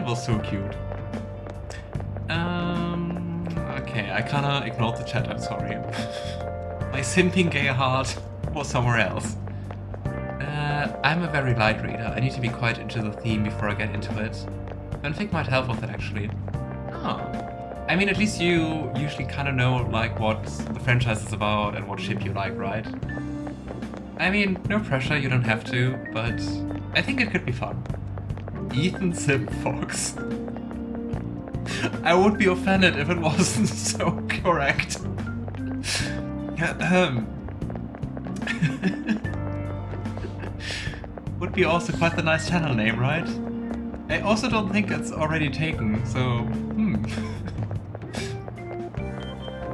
was so cute. Okay, I kinda ignored the chat, I'm sorry. My simping gay heart was somewhere else. I'm a very light reader. I need to be quite into the theme before I get into it. Fanfic might help with that, actually. Oh. I mean, at least you usually kind of know, like, what the franchise is about and what ship you like, right? I mean, no pressure, you don't have to, but I think it could be fun. Ethan Sim Fox. I would be offended if it wasn't so correct. Would be also quite the nice channel name, right? I also don't think it's already taken, so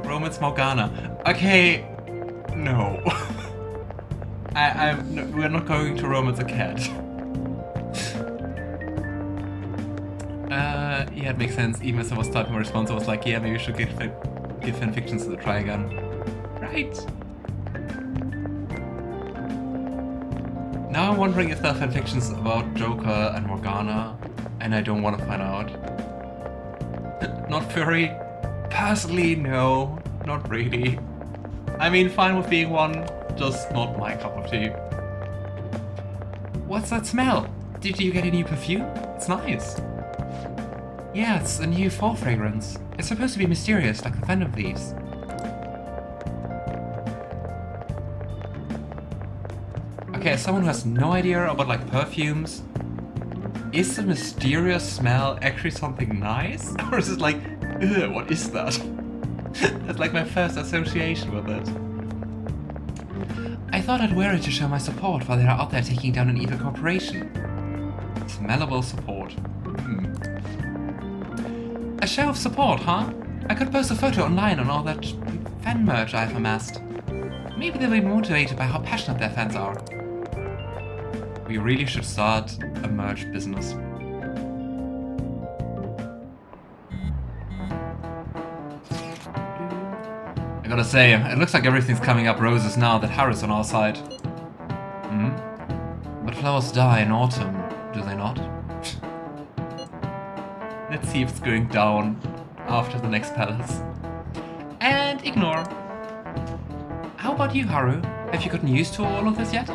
Romance Morgana. Okay, no. No, we're not going to romance a cat. Yeah, it makes sense. Even as I was typing my response, I was like, yeah, maybe we should give fanfictions a try again. Right. Now I'm wondering if there are fanfictions about Joker and Morgana, and I don't want to find out. Not furry? Personally, no. Not really. I mean, fine with being one, just not my cup of tea. What's that smell? Did you get a new perfume? It's nice. Yeah, it's a new fall fragrance. It's supposed to be mysterious, like the Phantom Thieves. Okay, as someone who has no idea about like perfumes, is the mysterious smell actually something nice? Or is it like, ugh, what is that? That's like my first association with it. I thought I'd wear it to show my support while they're out there taking down an evil corporation. Smellable support. A show of support, huh? I could post a photo online on all that fan merch I've amassed. Maybe they'll be motivated by how passionate their fans are. We really should start a merch business. I gotta say, it looks like everything's coming up roses now that Haru's on our side. But flowers die in autumn, do they not? Let's see if it's going down after the next palace. And ignore. How about you, Haru? Have you gotten used to all of this yet?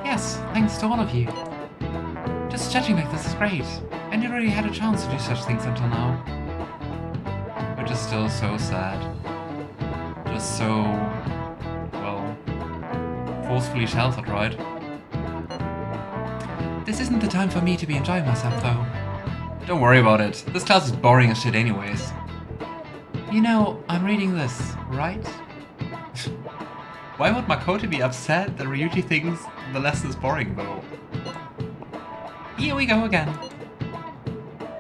Yes, thanks to all of you. Just chatting like this is great. I never really had a chance to do such things until now. We're just still so sad. Just so, well, forcefully sheltered, right? This isn't the time for me to be enjoying myself, though. Don't worry about it. This class is boring as shit anyways. You know, I'm reading this, right? Why would Makoto be upset that Ryuji thinks the lesson is boring, though? Here we go again.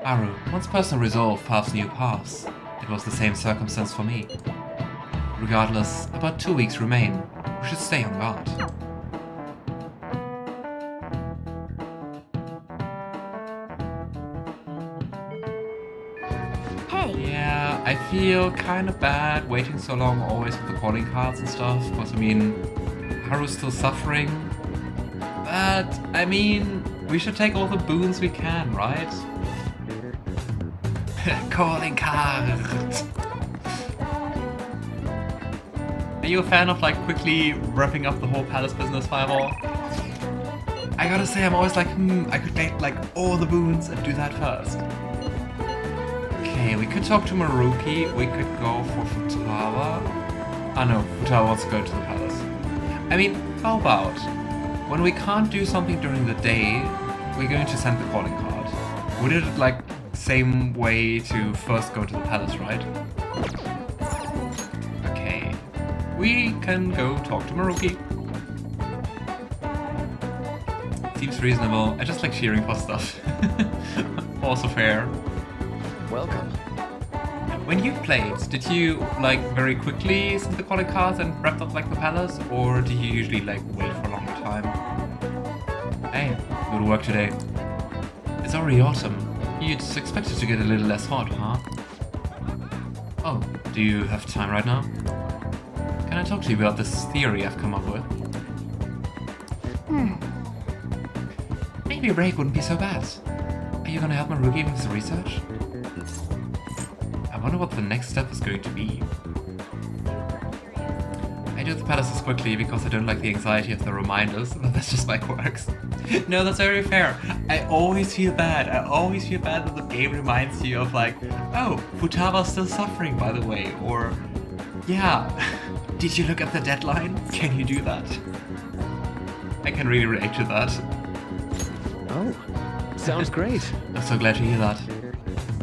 Haru, once personal resolve paths new paths. It was the same circumstance for me. Regardless, about 2 weeks remain. We should stay on guard. Yeah, I feel kind of bad waiting so long always with the calling cards and stuff, because I mean, Haru's still suffering. But, I mean, we should take all the boons we can, right? Calling cards! Are you a fan of like quickly wrapping up the whole palace business, Fireball? I gotta say, I'm always like, I could get like all the boons and do that first. Okay, we could talk to Maruki, we could go for Futaba. Ah no, Futaba wants to go to the palace. I mean, how about, when we can't do something during the day, we're going to send the calling card. We did it like same way to first go to the palace, right? Okay, we can go talk to Maruki. Seems reasonable, I just like cheering for stuff. Also fair. Welcome. When you played, did you like very quickly send the calling cards and wrapped up like the palace, or do you usually like wait for a longer time? Hey, go to work today. It's already autumn. You'd expect it to get a little less hot, huh? Oh, do you have time right now? Can I talk to you about this theory I've come up with? Maybe a break wouldn't be so bad. Are you gonna help Maruki with his research? I wonder what the next step is going to be. I do the palaces quickly because I don't like the anxiety of the reminders. That's just my quirks. No, that's very fair. I always feel bad. I always feel bad that the game reminds you of like, oh, Futaba's still suffering, by the way. Or, yeah, did you look at the deadline? Can you do that? I can really relate to that. Oh, sounds great. I'm so glad to hear that.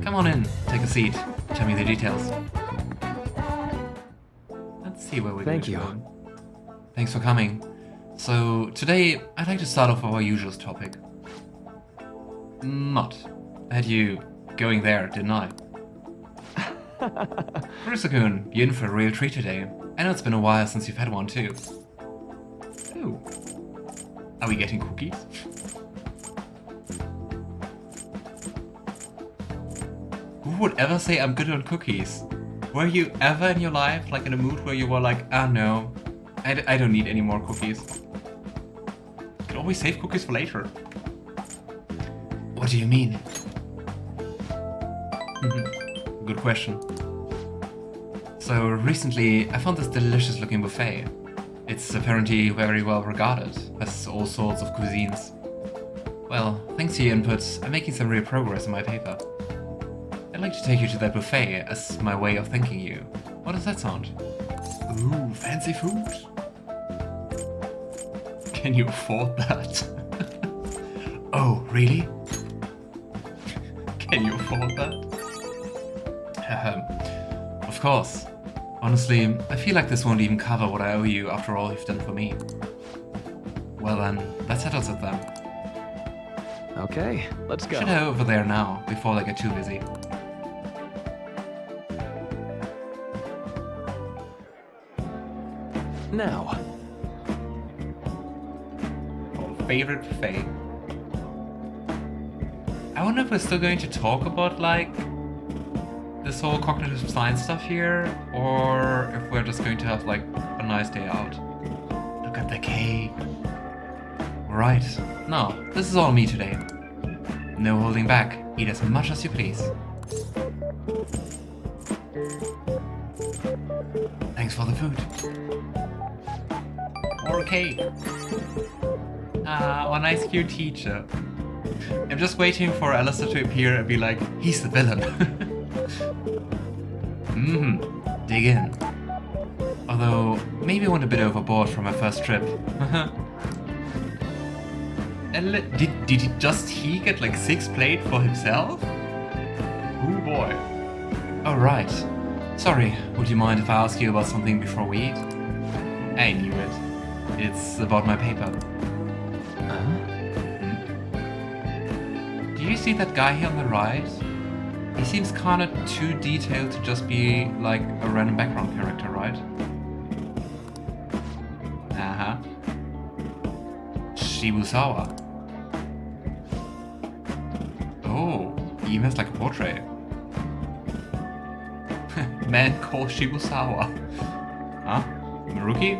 Come on in, take a seat. Tell me the details. Let's see where we're going to go. Thanks for coming. So, today, I'd like to start off with our usual topic. Not. I had you going there, didn't I? Kurusu-kun, you're in for a real treat today. I know it's been a while since you've had one too. Oh. Are we getting cookies? Who would ever say I'm good on cookies? Were you ever in your life like in a mood where you were like, ah no, I don't need any more cookies? You can always save cookies for later. What do you mean? Good question. So recently I found this delicious looking buffet. It's apparently very well regarded, has all sorts of cuisines. Well, thanks to your inputs, I'm making some real progress in my paper. I'd like to take you to that buffet as my way of thanking you. What does that sound? Ooh, fancy food! Can you afford that? Oh, really? Can you afford that? Of course. Honestly, I feel like this won't even cover what I owe you after all you've done for me. Well then, that settles it then. Okay, let's go. Should head over there now, before they get too busy. Now. Our favorite buffet. I wonder if we're still going to talk about, like, this whole cognitive science stuff here, or if we're just going to have, like, a nice day out. Look at the cake. Right. No, this is all me today. No holding back. Eat as much as you please. Thanks for the food. More cake. Ah, what a nice cute teacher. I'm just waiting for Alistair to appear and be like, he's the villain. Dig in. Although, maybe I went a bit overboard from my first trip. Did he get like 6 plates for himself? Oh boy. Oh right. Sorry, would you mind if I ask you about something before we eat? I knew it. It's about my paper. Do you see that guy here on the right? He seems kinda too detailed to just be like a random background character, right? Shibusawa. Oh, he even has like a portrait. Man called Shibusawa. Huh? Maruki?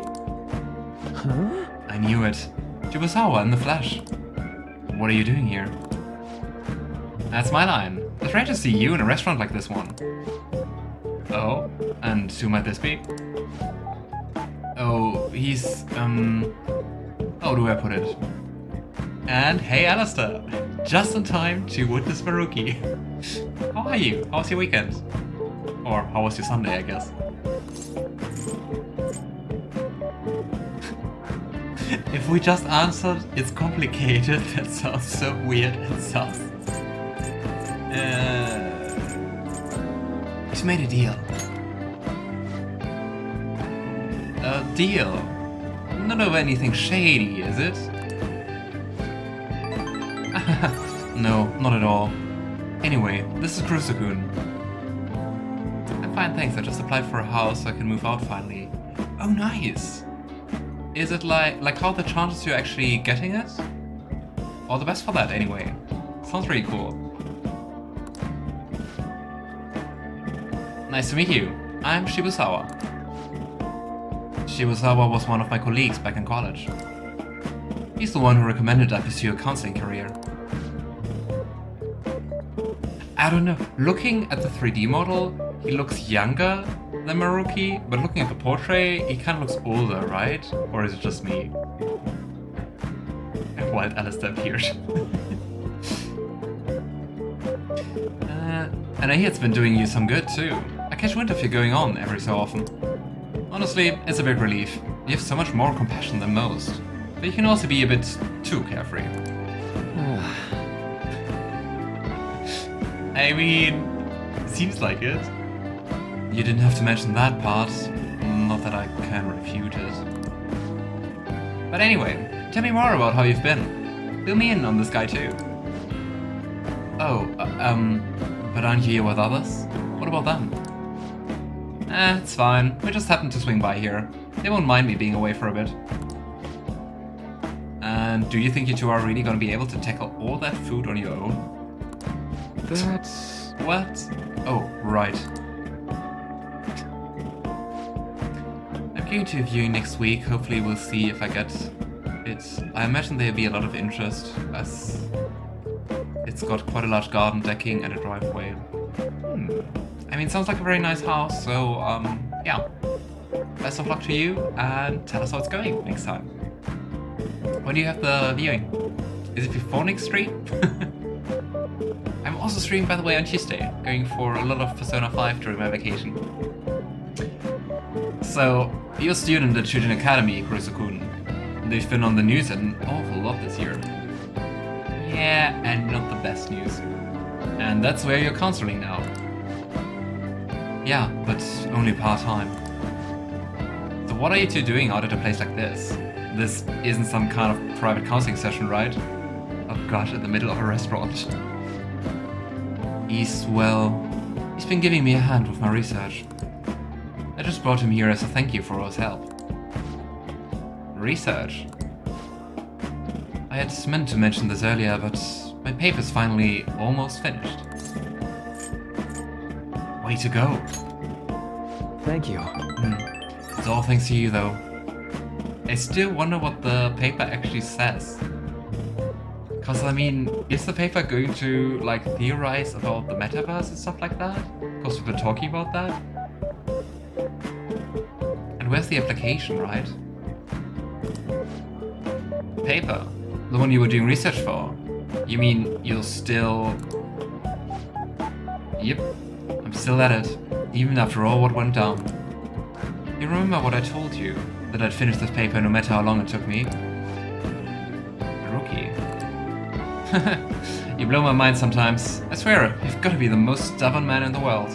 Huh? I knew it. Shibusawa in the flesh. What are you doing here? That's my line. It's rare to see you in a restaurant like this one. Oh, and who might this be? Oh, he's, how do I put it? And hey, Alistair! Just in time to witness Maruki. How are you? How was your weekend? Or how was your Sunday, I guess? If we just answered, it's complicated, that sounds so weird and sus. He's made a deal. A deal? Not of anything shady, is it? No, not at all. Anyway, this is Kurusu-kun. I'm fine, thanks. I just applied for a house so I can move out finally. Oh, nice! Is it like how the chances you're actually getting it? All the best for that, anyway. Sounds really cool. Nice to meet you. I'm Shibusawa. Shibusawa was one of my colleagues back in college. He's the one who recommended I pursue a counseling career. I don't know. Looking at the 3D model, he looks younger than Maruki, but looking at the portrait, he kind of looks older, right? Or is it just me? And Wild Alistair appeared. And I hear it's been doing you some good too. I catch wind of you going on every so often. Honestly, it's a big relief. You have so much more compassion than most. But you can also be a bit too carefree. I mean, seems like it. You didn't have to mention that part. Not that I can refute it. But anyway, tell me more about how you've been. Fill me in on this guy too. Oh, but aren't you here with others? What about them? It's fine. We just happened to swing by here. They won't mind me being away for a bit. And do you think you two are really gonna be able to tackle all that food on your own? That's... What? Oh, right. I'm going to a viewing next week. Hopefully we'll see if I get it. I imagine there'll be a lot of interest, as it's got quite a large garden decking and a driveway. I mean, sounds like a very nice house, so, yeah. Best of luck to you, and tell us how it's going next time. When do you have the viewing? Is it before next stream? I'm also streaming, by the way, on Tuesday, going for a lot of Persona 5 during my vacation. So, you're a student at Shujin Academy, Kurusu-kun. They've been on the news an awful lot this year. Yeah, and not the best news. And that's where you're counseling now. Yeah, but only part-time. So what are you two doing out at a place like this? This isn't some kind of private counseling session, right? Oh gosh, in the middle of a restaurant. He's been giving me a hand with my research. I just brought him here as a thank you for all his help. Research? I had meant to mention this earlier, but my paper's finally almost finished. Way to go. Thank you. It's all thanks to you, though. I still wonder what the paper actually says. Cause I mean, is the paper going to like theorize about the metaverse and stuff like that? Cause we've been talking about that. And where's the application, right? Paper? The one you were doing research for? You mean you're still... Yep, I'm still at it, even after all what went down. You remember what I told you? That I'd finish this paper no matter how long it took me? Rookie. You blow my mind sometimes. I swear, you've got to be the most stubborn man in the world.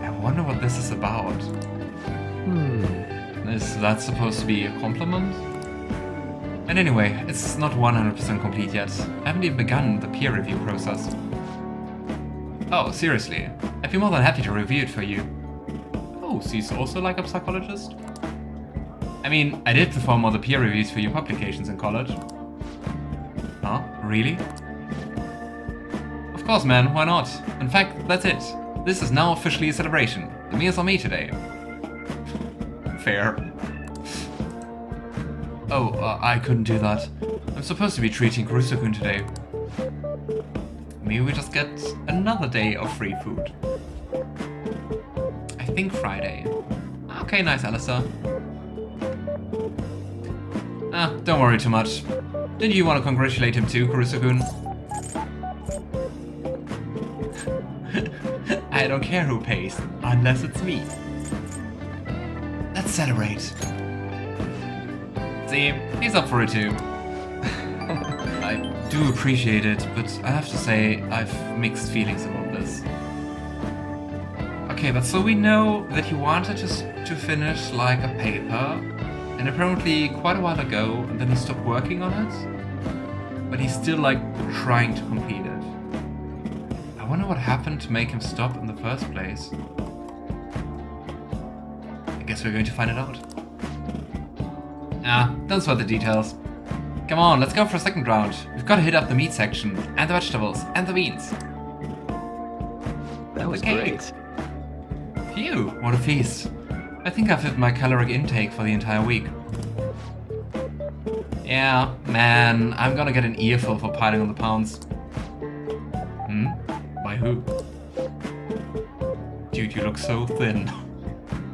I wonder what this is about. Is that supposed to be a compliment? And anyway, it's not 100% complete yet. I haven't even begun the peer review process. Oh, seriously? I'd be more than happy to review it for you. Oh, so he's also like a psychologist? I mean, I did perform all the peer reviews for your publications in college. Huh? Really? Of course, man, why not? In fact, that's it. This is now officially a celebration. The meal's on me today. Fair. Oh, I couldn't do that. I'm supposed to be treating Kurusu-kun today. Maybe we just get another day of free food. I think Friday. Okay, nice, Alistair. Don't worry too much. Didn't you want to congratulate him too, Kurusu-kun? I don't care who pays, unless it's me. Let's celebrate. See, he's up for it too. I do appreciate it, but I have to say, I've mixed feelings about this. Okay, but so we know that he wanted to finish like a paper, and apparently quite a while ago, and then he stopped working on it, but he's still like trying to complete it. I wonder what happened to make him stop in the first place. I guess we're going to find it out. Don't sweat the details. Come on, let's go for a second round. We've got to hit up the meat section, and the vegetables, and the beans. That was great. Phew, what a feast. I think I've hit my caloric intake for the entire week. Yeah, man, I'm gonna get an earful for piling on the pounds. Why who? Dude, you look so thin.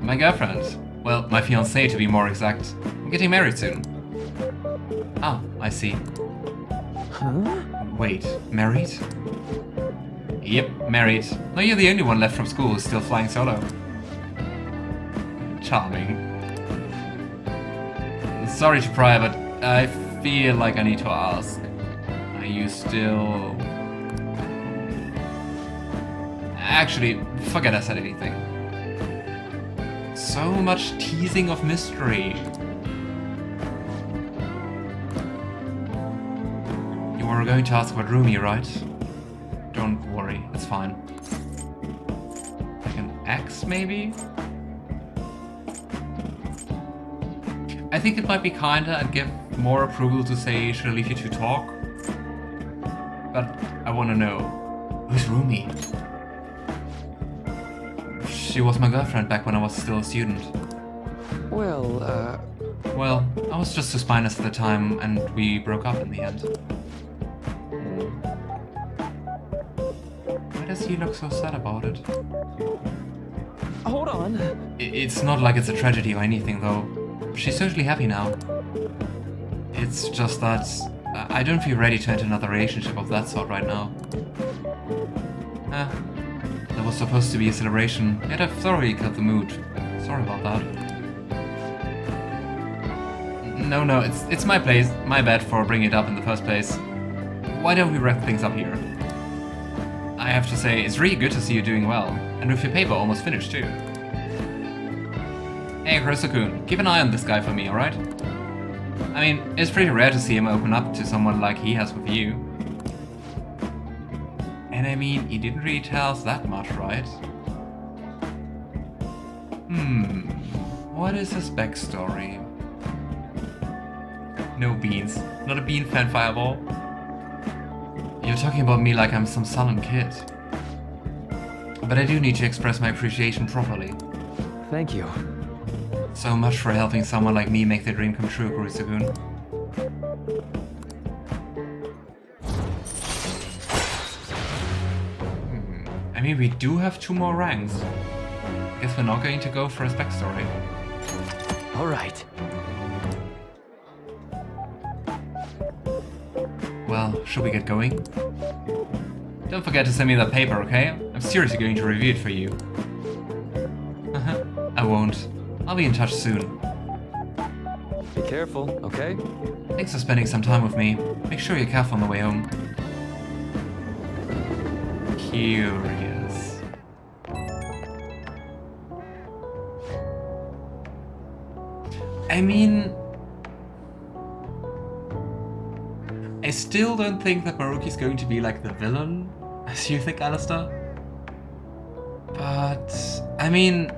My girlfriend. Well, my fiancée to be more exact. I'm getting married soon. Ah, I see. Huh? Wait, married? Yep, married. Now you're the only one left from school who's still flying solo. Charming. Sorry to pry, but I feel like I need to ask. Are you still... Actually, forget I said anything. So much teasing of mystery. You were going to ask about Rumi, right? Don't worry, it's fine. Like an X, maybe? I think it might be kinder and give more approval to say, should I leave you to talk? But I want to know, who's Rumi? She was my girlfriend back when I was still a student. Well, Well, I was just too spineless at the time, and we broke up in the end. Why does he look so sad about it? hold on. It's not like it's a tragedy or anything, though. She's totally happy now. It's just that I don't feel ready to enter another relationship of that sort right now. There was supposed to be a celebration, yet I've thoroughly cut the mood. Sorry about that. No, it's my bad for bringing it up in the first place. Why don't we wrap things up here? I have to say, it's really good to see you doing well, and with your paper almost finished too. Hey, Kurusu-kun, keep an eye on this guy for me, alright? I mean, it's pretty rare to see him open up to someone like he has with you. And I mean, he didn't really tell us that much, right? What is his backstory? No beans. Not a bean fan, Fireball. You're talking about me like I'm some sullen kid. But I do need to express my appreciation properly. Thank you. So much for helping someone like me make their dream come true, Kurusu-kun. I mean, we do have 2 more ranks. Guess we're not going to go for his backstory. All right. Well, should we get going? Don't forget to send me that paper, okay? I'm seriously going to review it for you. I won't. I'll be in touch soon. Be careful, okay? Thanks for spending some time with me. Make sure you're careful on the way home. Curious. I mean... I still don't think that Maruki's going to be like the villain, as you think, Alistair. But, I mean,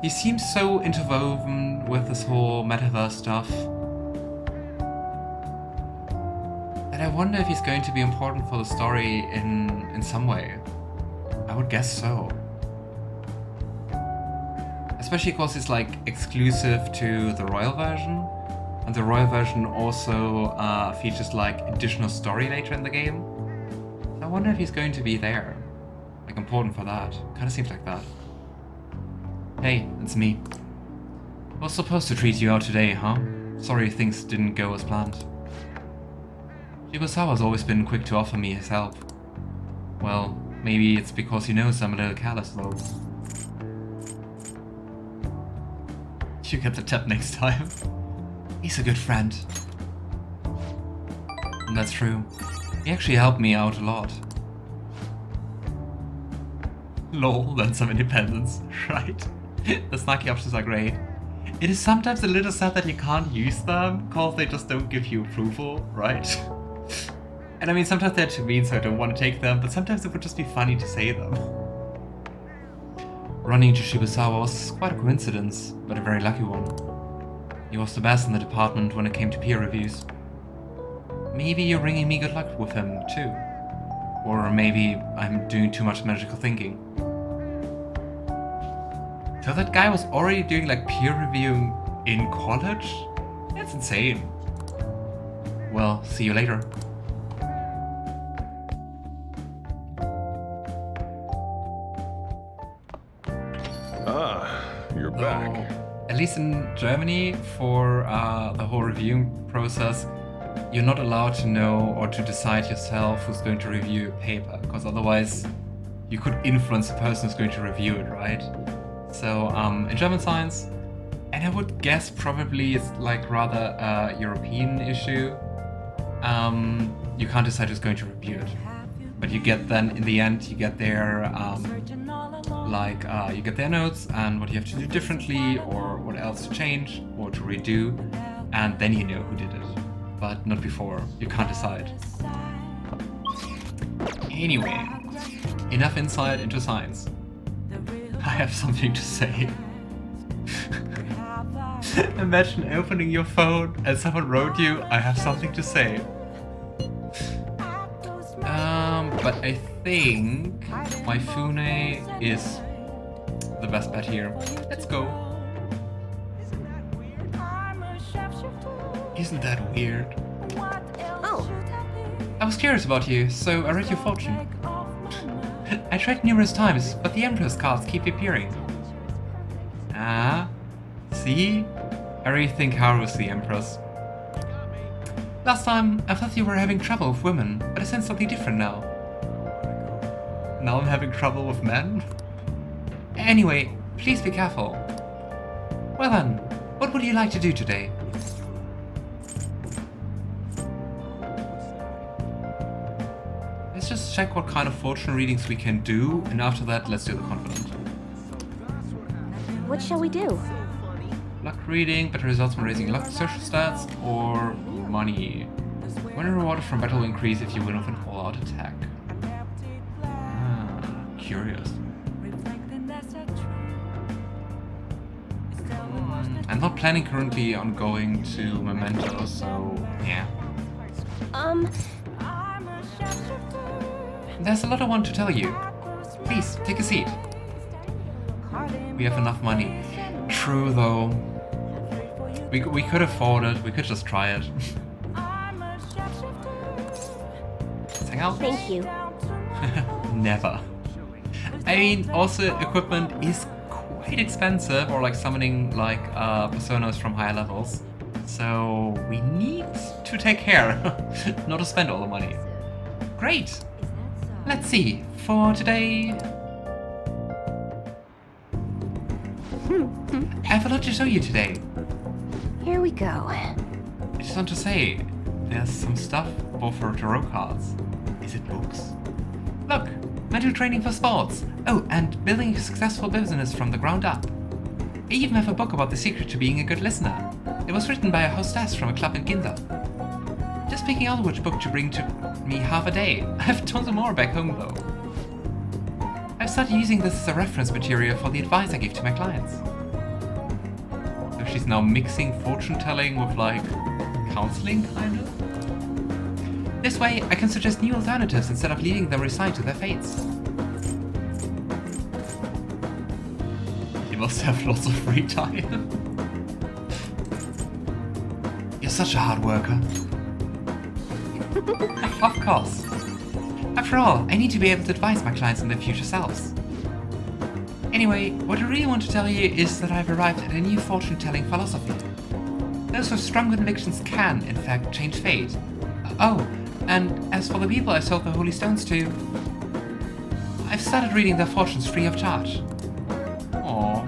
he seems so interwoven with this whole metaverse stuff that I wonder if he's going to be important for the story in some way. I would guess so. Especially because it's like exclusive to the Royal version. And the Royal version also features like additional story later in the game. So I wonder if he's going to be there. Like important for that. Kinda seems like that. Hey, it's me. I was supposed to treat you out today, huh? Sorry things didn't go as planned. Shibusawa's always been quick to offer me his help. Well, maybe it's because he knows I'm a little careless though. You get the tap next time. He's a good friend. And that's true. He actually helped me out a lot. Lol, then some independence, right? The snarky options are great. It is sometimes a little sad that you can't use them, because they just don't give you approval, right? And I mean, sometimes they're too mean, so I don't want to take them, but sometimes it would just be funny to say them. Running into Shibusawa was quite a coincidence, but a very lucky one. He was the best in the department when it came to peer reviews. Maybe you're bringing me good luck with him, too. Or maybe I'm doing too much magical thinking. So that guy was already doing like peer reviewing in college? That's insane. Well, see you later. Though, at least in Germany, for the whole reviewing process, you're not allowed to know or to decide yourself who's going to review your paper, because otherwise you could influence the person who's going to review it, right? So in German science, and I would guess probably it's like rather a European issue, you can't decide who's going to review it. But you get then, in the end, you get their you get their notes and what you have to do differently or what else to change or to redo, and then you know who did it. But not before. You can't decide. Anyway, enough insight into science. I have something to say. Imagine opening your phone and someone wrote you, I have something to say. But I think my Fune is the best bet here. Let's go. Isn't that weird? Oh. I was curious about you, so I read your fortune. I tried numerous times, but the Empress cards keep appearing. Ah, see? I really think Haru is the Empress. Last time, I thought you were having trouble with women, but I sense something different now. Now I'm having trouble with men? Anyway, please be careful. Well then, what would you like to do today? Let's just check what kind of fortune readings we can do, and after that, let's do the confident. What shall we do? Luck reading, better results from raising luck social stats, or money. When rewarded from battle will increase if you win with an all-out attack. Curious. I'm not planning currently on going to Memento, so yeah. There's a lot I want to tell you. Please, take a seat. We have enough money. True, though. We could afford it. We could just try it. Let's hang out. Thank you. Never. I mean, also equipment is quite expensive, or like summoning like personas from higher levels. So we need to take care, not to spend all the money. Great. Let's see. For today, I have a lot to show you today. Here we go. I just want to say, there's some stuff both for tarot cards. Is it books? Look, mental training for sports. Oh, and building a successful business from the ground up. I even have a book about the secret to being a good listener. It was written by a hostess from a club in Ginza. Just picking out which book to bring took me half a day. I have tons of more back home though. I've started using this as a reference material for the advice I give to my clients. So she's now mixing fortune telling with like counseling, kind of? This way, I can suggest new alternatives instead of leaving them resigned to their fates. You must have lots of free time. You're such a hard worker. Of course. After all, I need to be able to advise my clients on their future selves. Anyway, what I really want to tell you is that I've arrived at a new fortune-telling philosophy. Those with strong convictions can, in fact, change fate. Oh, and as for the people I sold the holy stones to, I've started reading their fortunes free of charge. Aww.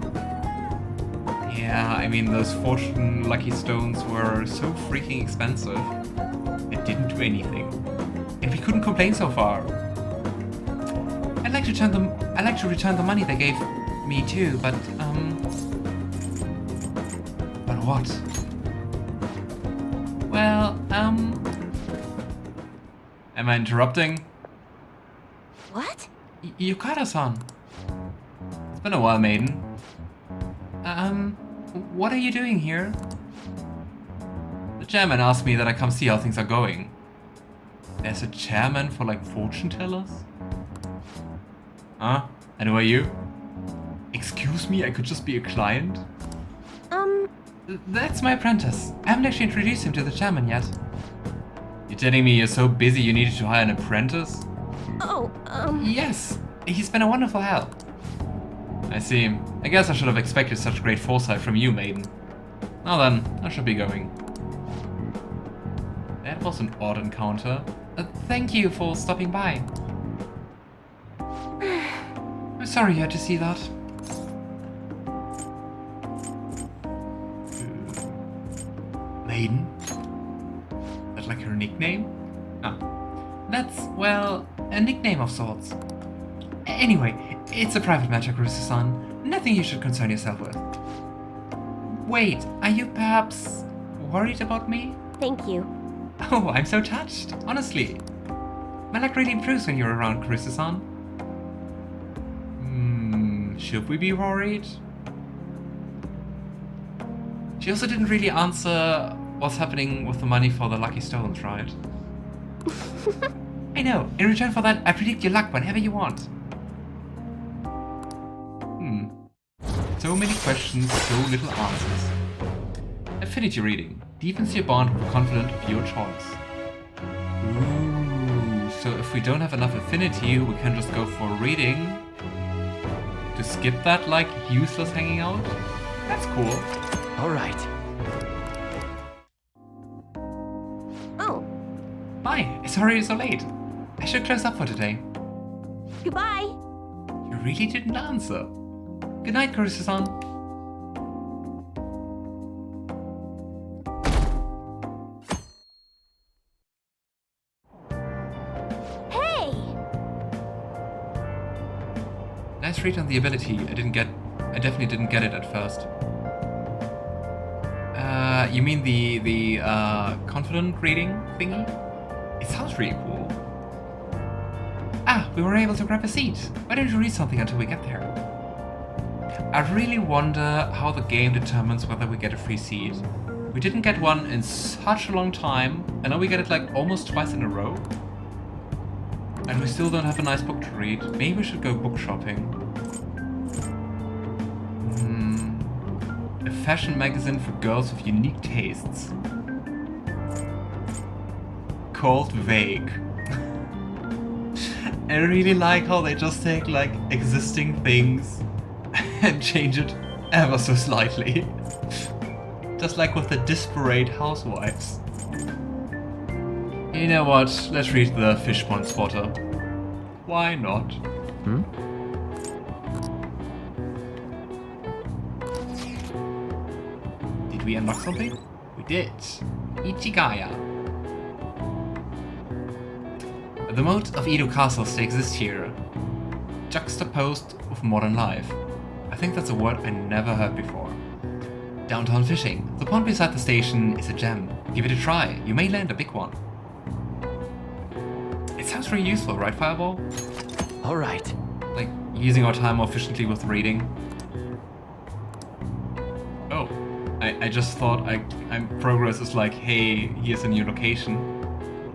Yeah, I mean, those fortune lucky stones were so freaking expensive. It didn't do anything. And we couldn't complain so far. I'd like to return the money they gave me too, but what? Well, am I interrupting? What? Yukata-san. It's been a while, maiden. What are you doing here? The chairman asked me that I come see how things are going. There's a chairman for like fortune tellers? Huh? And who are you? Excuse me, I could just be a client? That's my apprentice. I haven't actually introduced him to the chairman yet. You're telling me you're so busy you needed to hire an apprentice? Oh, Yes, he's been a wonderful help. I see. I guess I should have expected such great foresight from you, maiden. Now then, I should be going. That was an odd encounter. Thank you for stopping by. I'm sorry you had to see that. Maiden? Is that like her nickname? Ah. That's, well, a nickname of sorts. Anyway, it's a private matter, Kurusu-san. Nothing you should concern yourself with. Wait, are you perhaps worried about me? Thank you. Oh, I'm so touched, honestly. My luck really improves when you're around, Kurusu-san. Should we be worried? She also didn't really answer what's happening with the money for the lucky stones, right? I know, in return for that, I predict your luck whenever you want. So many questions, so little answers. Affinity reading. Deepens your bond with a confidant of your choice. Ooh, so if we don't have enough affinity, we can just go for reading. To skip that, like, useless hanging out? That's cool. Alright. Oh, Hi, sorry you're so late. I should close up for today. goodbye. You really didn't answer. Good night, Kurusu-san. Hey! Nice read on the ability. I definitely didn't get it at first. You mean the confident reading thingy? It sounds really cool. Ah, we were able to grab a seat. Why don't you read something until we get there? I really wonder how the game determines whether we get a free seat. We didn't get one in such a long time, and now we get it like almost twice in a row. And we still don't have a nice book to read. Maybe we should go book shopping. A fashion magazine for girls with unique tastes. Called Vague. I really like how they just take like existing things and change it ever so slightly. Just like with the disparate housewives. You know what? Let's read the Fish Pond Spotter. Why not? Did we unlock something? We did. Ichigaya. The moat of Edo Castle still exists here, juxtaposed with modern life. I think that's a word I never heard before. Downtown fishing. The pond beside the station is a gem. Give it a try. You may land a big one. It sounds really useful, right, Fireball? Alright. Like, using our time more efficiently with reading. Oh, I just thought progress is like, hey, here's a new location.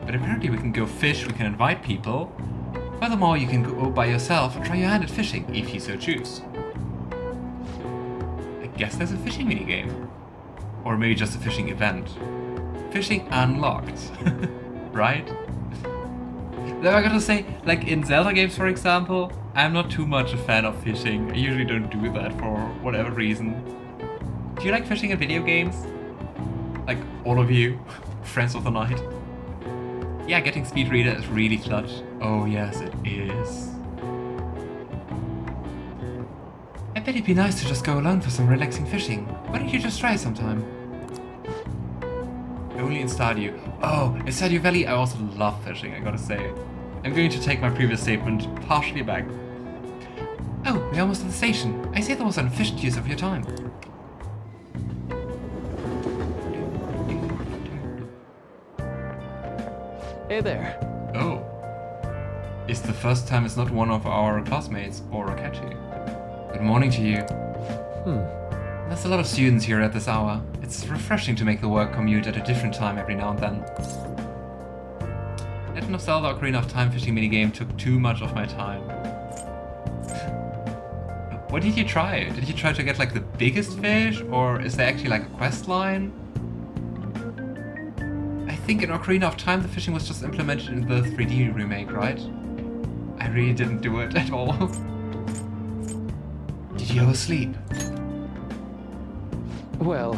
But apparently we can go fish, we can invite people. Furthermore, you can go by yourself and try your hand at fishing, if you so choose. I guess there's a fishing minigame. Or maybe just a fishing event. Fishing unlocked. Right? Though I gotta say, like in Zelda games for example, I'm not too much a fan of fishing. I usually don't do that for whatever reason. Do you like fishing in video games? Like all of you? Friends of the night? Yeah, getting speed reader is really clutch. Oh yes, it is. I bet it'd be nice to just go alone for some relaxing fishing. Why don't you just try sometime? Only in Stardew. Oh, in Stardew Valley I also love fishing, I gotta say. I'm going to take my previous statement partially back. Oh, we're almost at the station. I say that was an efficient use of your time. Hey there. Oh. It's the first time it's not one of our classmates, Goro Akechi. Good morning to you. There's a lot of students here at this hour. It's refreshing to make the work commute at a different time every now and then. Legend of Zelda Ocarina of Time fishing minigame took too much of my time. What did you try? Did you try to get like the biggest fish, or is there actually like a quest line? I think in Ocarina of Time the fishing was just implemented in the 3D remake, right? I really didn't do it at all. Did Did you oversleep? Well,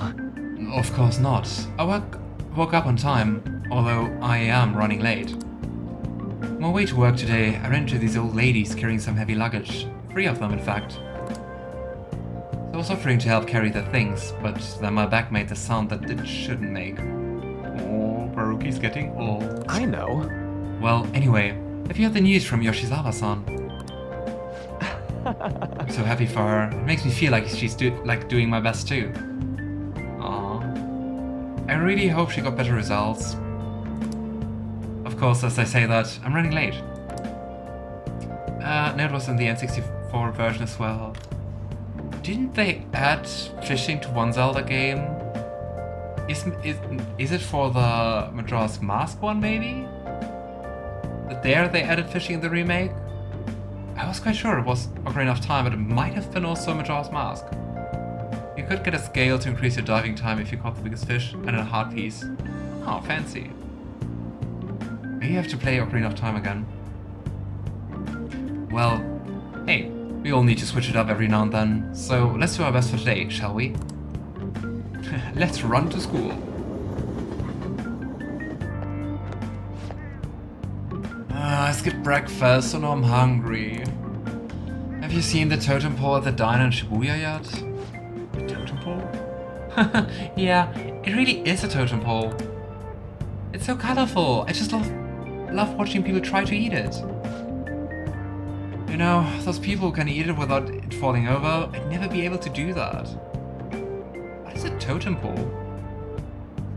Of course not. I woke up on time, although I am running late. On my way to work today, I ran into these old ladies carrying some heavy luggage. 3 of them, in fact. So I was offering to help carry their things, but then my back made the sound that it shouldn't make. Oh, Maruki's getting old. I know. Well, anyway, have you heard the news from Yoshizawa-san? I'm so happy for her. It makes me feel like she's doing my best too. Aww. I really hope she got better results. Of course, as I say that, I'm running late. No, it was in the N64 version as well. Didn't they add fishing to one Zelda game? Is it for the Majora's Mask one, maybe? There they added fishing in the remake? I was quite sure it was Ocarina of Time, but it might have been also Majora's Mask. You could get a scale to increase your diving time if you caught the biggest fish, and a heart piece. Oh, fancy. Maybe you have to play Ocarina of Time again. Well, hey, we all need to switch it up every now and then, so let's do our best for today, shall we? Let's run to school. I skipped breakfast, so now I'm hungry. Have you seen the totem pole at the diner in Shibuya yet? The totem pole? Yeah, it really is a totem pole. It's so colorful. I just love watching people try to eat it. You know, those people who can eat it without it falling over, I'd never be able to do that. What is a totem pole?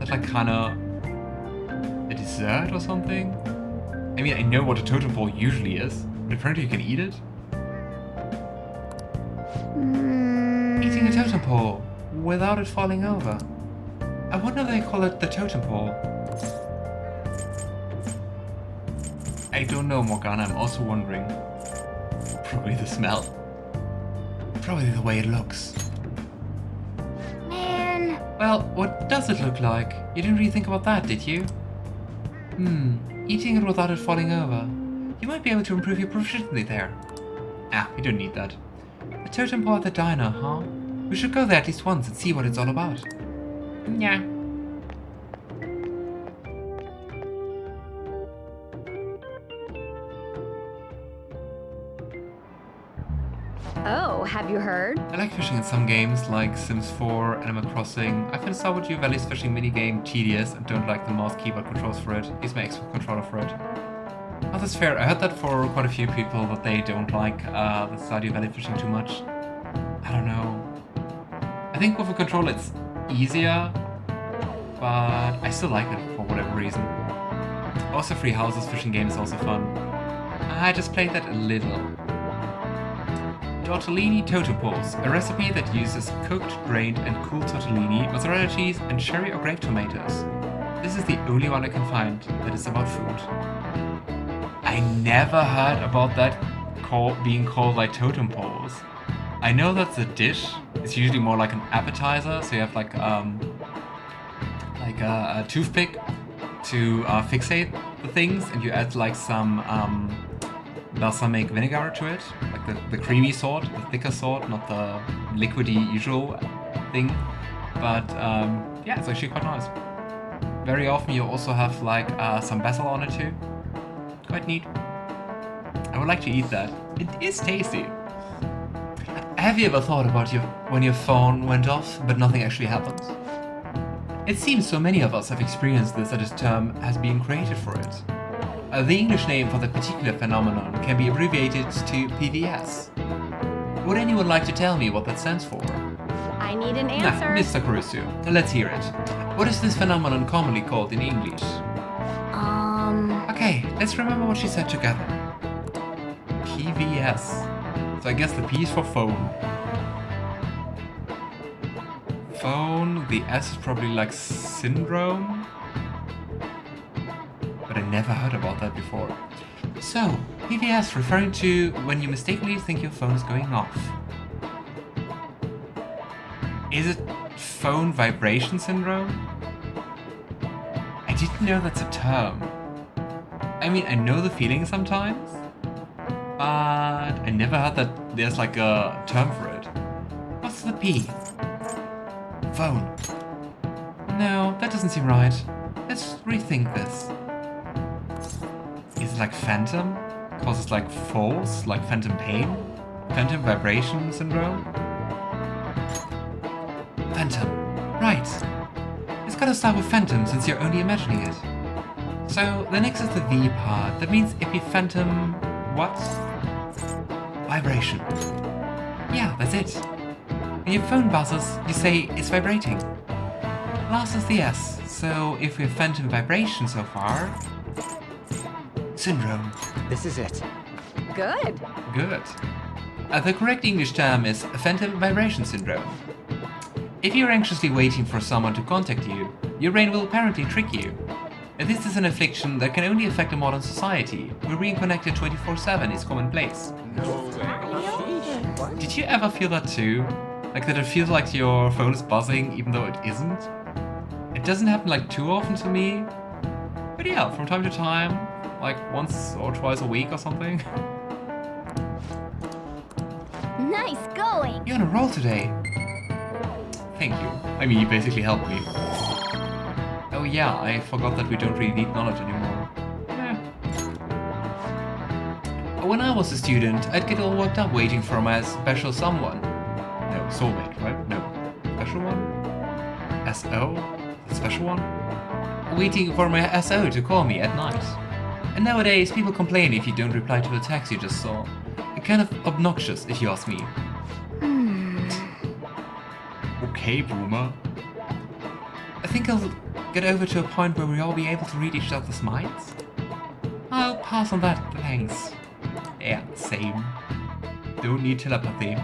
Is that like kinda a dessert or something? I mean, I know what a totem pole usually is, but apparently you can eat it? Eating a totem pole without it falling over. I wonder if they call it the totem pole. I don't know, Morgana, I'm also wondering. Probably the smell. Probably the way it looks. Man. Well, what does it look like? You didn't really think about that, did you? Eating it without it falling over. You might be able to improve your proficiency there. Ah, we don't need that. A totem pole at the diner, huh? We should go there at least once and see what it's all about. Yeah. Oh, have you heard? I like fishing in some games, like Sims 4, Animal Crossing. I find Stardew Valley's fishing minigame tedious and don't like the mouse keyboard controls for it. Use my Xbox controller for it. Oh, that's fair. I heard that for quite a few people, that they don't like the Stardew Valley fishing too much. I don't know. I think with a controller it's easier, but I still like it for whatever reason. Also, Free Houses fishing game is also fun. I just played that a little. Tortellini totem poles, a recipe that uses cooked, drained, and cooled tortellini, mozzarella cheese, and cherry or grape tomatoes. This is the only one I can find that is about food. I never heard about that being called like totem poles. I know that's a dish. It's usually more like an appetizer, so you have like a toothpick to fixate the things, and you add like some balsamic vinegar to it, like the creamy sort, the thicker sort, not the liquidy usual thing. But yeah, it's actually quite nice. Very often you also have like some basil on it too. Quite neat. I would like to eat that. It is tasty. Have you ever thought about when your phone went off but nothing actually happened? It seems so many of us have experienced this, that a term has been created for it. The English name for the particular phenomenon can be abbreviated to PVS. Would anyone like to tell me what that stands for? I need an answer. Mr. Kurusu, let's hear it. What is this phenomenon commonly called in English? Okay, let's remember what she said together. PVS. So I guess the P is for phone. Phone, the S is probably like syndrome. But I never heard about that before. So, PVS referring to when you mistakenly think your phone is going off. Is it phone vibration syndrome? I didn't know that's a term. I mean, I know the feeling sometimes, but I never heard that there's like a term for it. with a P. Phone. No, that doesn't seem right. Let's rethink this. Is it like phantom? Causes like false, like phantom pain? Phantom vibration syndrome? Phantom. Right. It's gotta start with phantom since you're only imagining it. So the next is the V part. That means if you phantom what? Vibration. Yeah, that's it. When your phone buzzes, you say it's vibrating. Last is the S. So if we have phantom vibration so far, syndrome. This is it. Good. Good. The correct English term is phantom vibration syndrome. If you're anxiously waiting for someone to contact you, your brain will apparently trick you. This is an affliction that can only affect a modern society, where being connected 24/7 is commonplace. Did you ever feel that too? Like that it feels like your phone is buzzing even though it isn't? It doesn't happen like too often to me, but yeah, from time to time, like once or twice a week or something. Nice going. You're on a roll today. Thank you. I mean, you basically helped me. Oh yeah, I forgot that we don't really need knowledge anymore. Eh. When I was a student, I'd get all worked up waiting for my special someone. No, soulmate, right? No. Special one? SO? The special one? Waiting for my SO to call me at night. And nowadays, people complain if you don't reply to the text you just saw. Kind of obnoxious, if you ask me. Okay, boomer. I think I'll get over to a point where we'll all be able to read each other's minds. I'll pass on that, thanks. Yeah, same. Don't need telepathy.